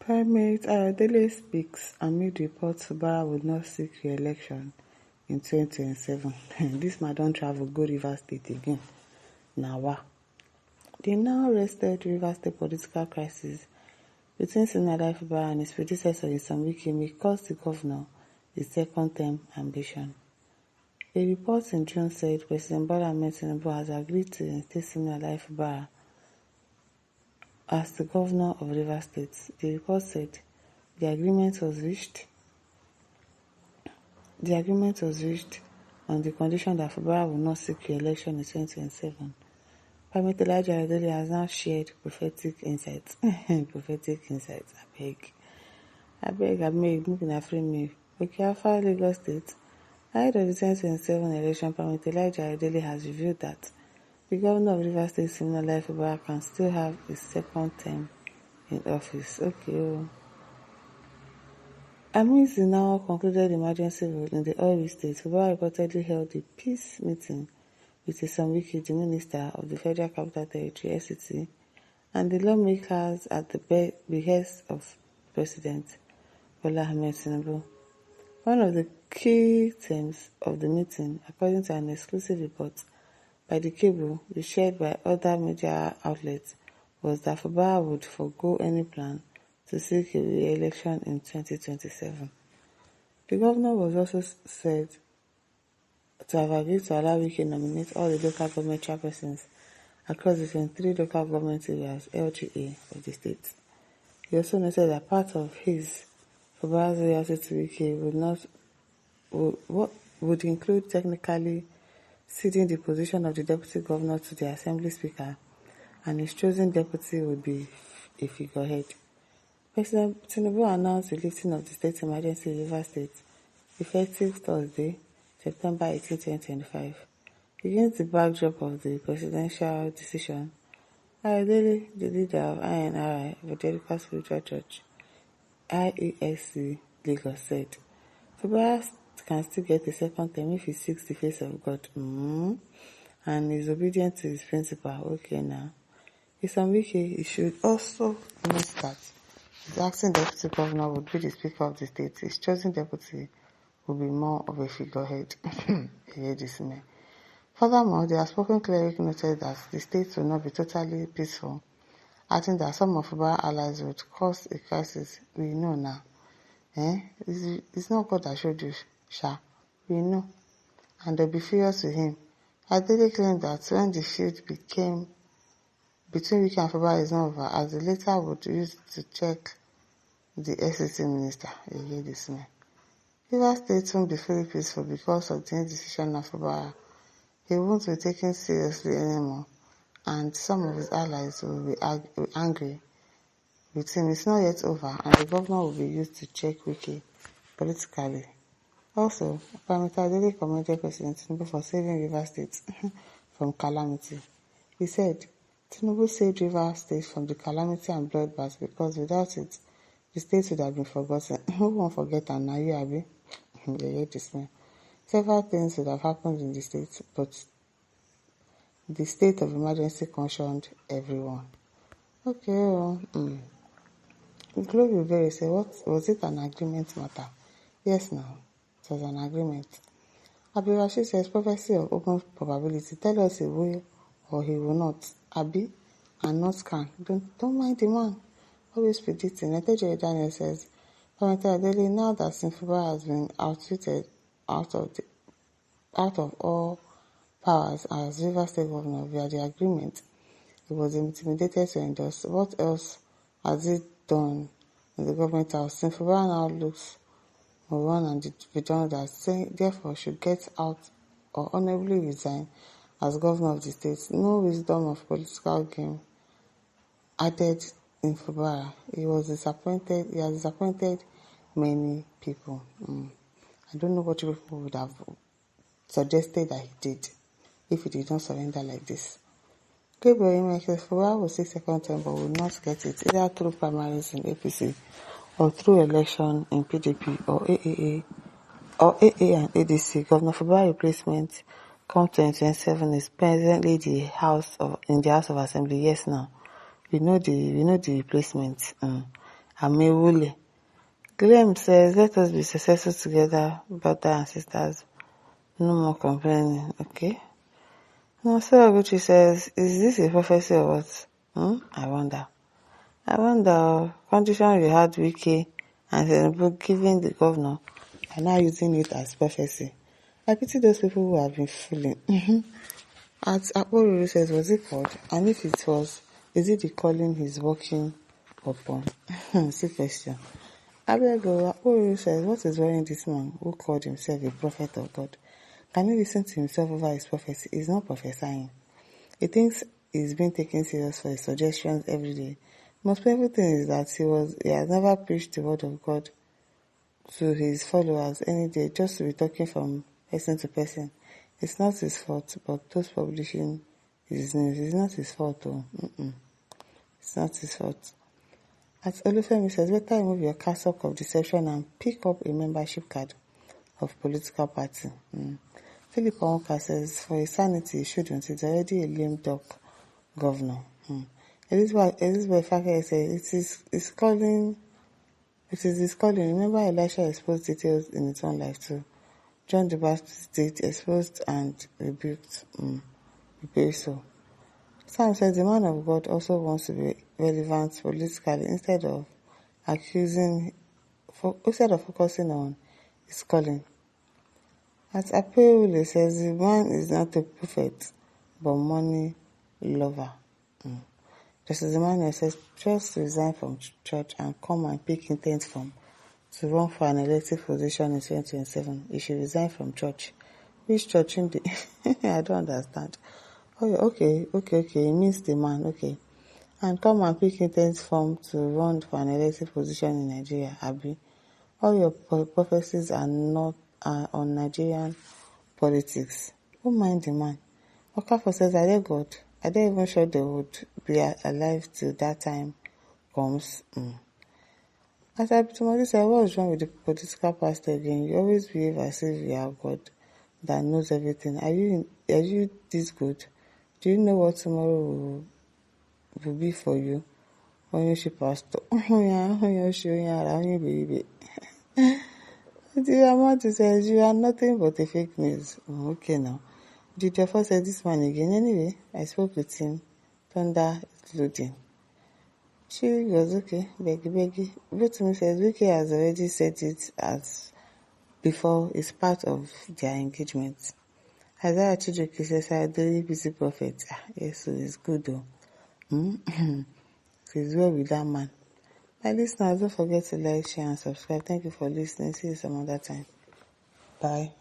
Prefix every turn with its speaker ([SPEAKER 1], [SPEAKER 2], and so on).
[SPEAKER 1] Primate daily speaks amid reports Fubara'S would not seek re-election in 2027. This man don't travel go Rivers State again. Now, the now rested Rivers State political crisis between Senator Fubara'S and his predecessor in some week may cost the governor his second-term ambition. A report in June said President Bola Ahmed Tinubu has agreed to reinstate Senator Fubara'S as the governor of Rivers State. The report said the agreement was reached on the condition that Fubara'S will not seek re-election in 2027. Primate has now shared prophetic insights. Prophetic insights, I beg, make una frame me. Okay, after Lagos State, ahead of the 2027 election, Primate has revealed that the governor of Rivers State, Senator Fubara'S, can still have his second term in office. Okay. Amidst the now concluded emergency vote in the oil state, Fubara'S reportedly held a peace meeting with Isambiki, the Minister of the Federal Capital Territory (FCT), and the lawmakers at the behest of President Bola Ahmed Tinubu. One of the key themes of the meeting, according to an exclusive report by the cable shared by other media outlets, was that Fubara'S would forego any plan to seek a re-election in 2027. The governor was also said to have agreed to allow Wike nominate all the local government chairpersons across the 23 local government areas (LGA) of the state. He also noted that part of his Fubara'S loyalty to Wike would include technically ceding the position of the deputy governor to the assembly speaker, and his chosen deputy would be a figurehead. President Tinubu announced the lifting of the state emergency in Rivers State effective Thursday, September 18, 2025. Against the backdrop of the presidential decision, Ayodele, the leader of INRI, Evangelical Spiritual Church, IESC, Lagos, said, Fubara'S can still get a second term if he seeks the face of God and is obedient to his principle. Okay, now. In some week, he should also note that his acting deputy governor would be the speaker of the state. His chosen deputy will be more of a figurehead. Hear this man. Furthermore, the outspoken cleric noted that the state will not be totally peaceful, adding that some of Fubara'S allies would cause a crisis. We know now. It's not God that showed you, Sha. We know. And they'll be furious with him. Adele claimed that when the feud between Wike and Fubara'S is not over, as the latter would use to check the SEC minister. You hear this man. Rivers State won't be fully peaceful because of the indecision of Fubara'S. He won't be taken seriously anymore, and some of his allies will be angry with him. It's not yet over, and the governor will be used to check Wike politically. Also, Primate commended President Tinubu for saving Rivers State from calamity. He said, Tinubu saved Rivers State from the calamity and bloodbath because without it, the state would have been forgotten. Who won't forget and now you, Abi? They hate this man. Several things would have happened in the state, but the state of emergency concerned everyone. Okay, Glory Berry said, what was it an agreement matter? Yes, now. It was an agreement. Abi Rashid says, prophecy of open probability. Tell us he will or he will not. Abi and not can. Don't mind the man. Always predicting. Neteje Daniel says, Adele, now that Fubara'S has been outwitted out of all powers as Rivers State Governor via the agreement, he was intimidated to endorse. What else has he done in the government house? Fubara'S now looks moron and redundant, saying therefore should get out or honorably resign as governor of the state. No wisdom of political game added in Fubara'S. He has disappointed many people. I don't know what people would have suggested that he did if he did not surrender like this. Gabriel says Fubara'S will seek second term but will not get it either through primaries in APC or through election in PDP or AA and ADC. Governor Fubara'S replacement come 2027 is presently in the House of Assembly. Yes, now we know the replacement. Amewule. Graham says, let us be successful together, brother and sisters. No more complaining, okay? Now, Sarah Gucci says, is this a prophecy or what? I wonder. Condition we had Wiki and Tinubu giving the governor are now using it as prophecy. I pity those people who have been fooling. As Akporuru says, was it called? And if it was, is it the calling he's working upon? See question. Abego Akporuru says, what is worrying this man who called himself a prophet of God? Can he listen to himself over his prophecy? He's not prophesying. He thinks he's being taken serious for his suggestions every day. Most painful thing is that he has never preached the word of God to his followers any day, just to be talking from person to person. It's not his fault, but those publishing his news, it's not his fault though. It's not his fault. As Olufemi says, better remove your cassock of deception and pick up a membership card of political party. Philip Onka says, for his sanity, he shouldn't. It's already a lame duck governor. Elizabeth Fakere says, it is his calling. Remember, Elisha exposed details in his own life too. John the Baptist did, exposed and rebuked. So. Sam says, the man of God also wants to be relevant politically instead of focusing on his calling. As Apewule says, the man is not a prophet, but money lover. Justice Emmanuel says, just resign from church and come and pick intent form to run for an elective position in 2027. You should resign from church. Which church in the... I don't understand. Oh, okay. It means the man, okay. And come and pick intent form to run for an elective position in Nigeria, Abi. All your prophecies are not on Nigerian politics. Who mind the man? Okafor says, I dare God. I don't even sure they would be alive till that time comes. As I tomorrow said, what's wrong with the political pastor again? You always behave as if you are God that knows everything. Are you this good? Do you know what tomorrow will be for you? Onyeshi pastor. The amount says you are nothing but a fake news. Okay now. Did your first say this man again? Anyway, I spoke with him. Thunder loading. She was okay. Beggy. Rotimi says Wiki has already said it as before. It's part of their engagement. Isaiah Chidriki says, I daily busy prophet. Yes, so it's good though. He's well with that man. My listeners, don't forget to like, share, and subscribe. Thank you for listening. See you some other time. Bye.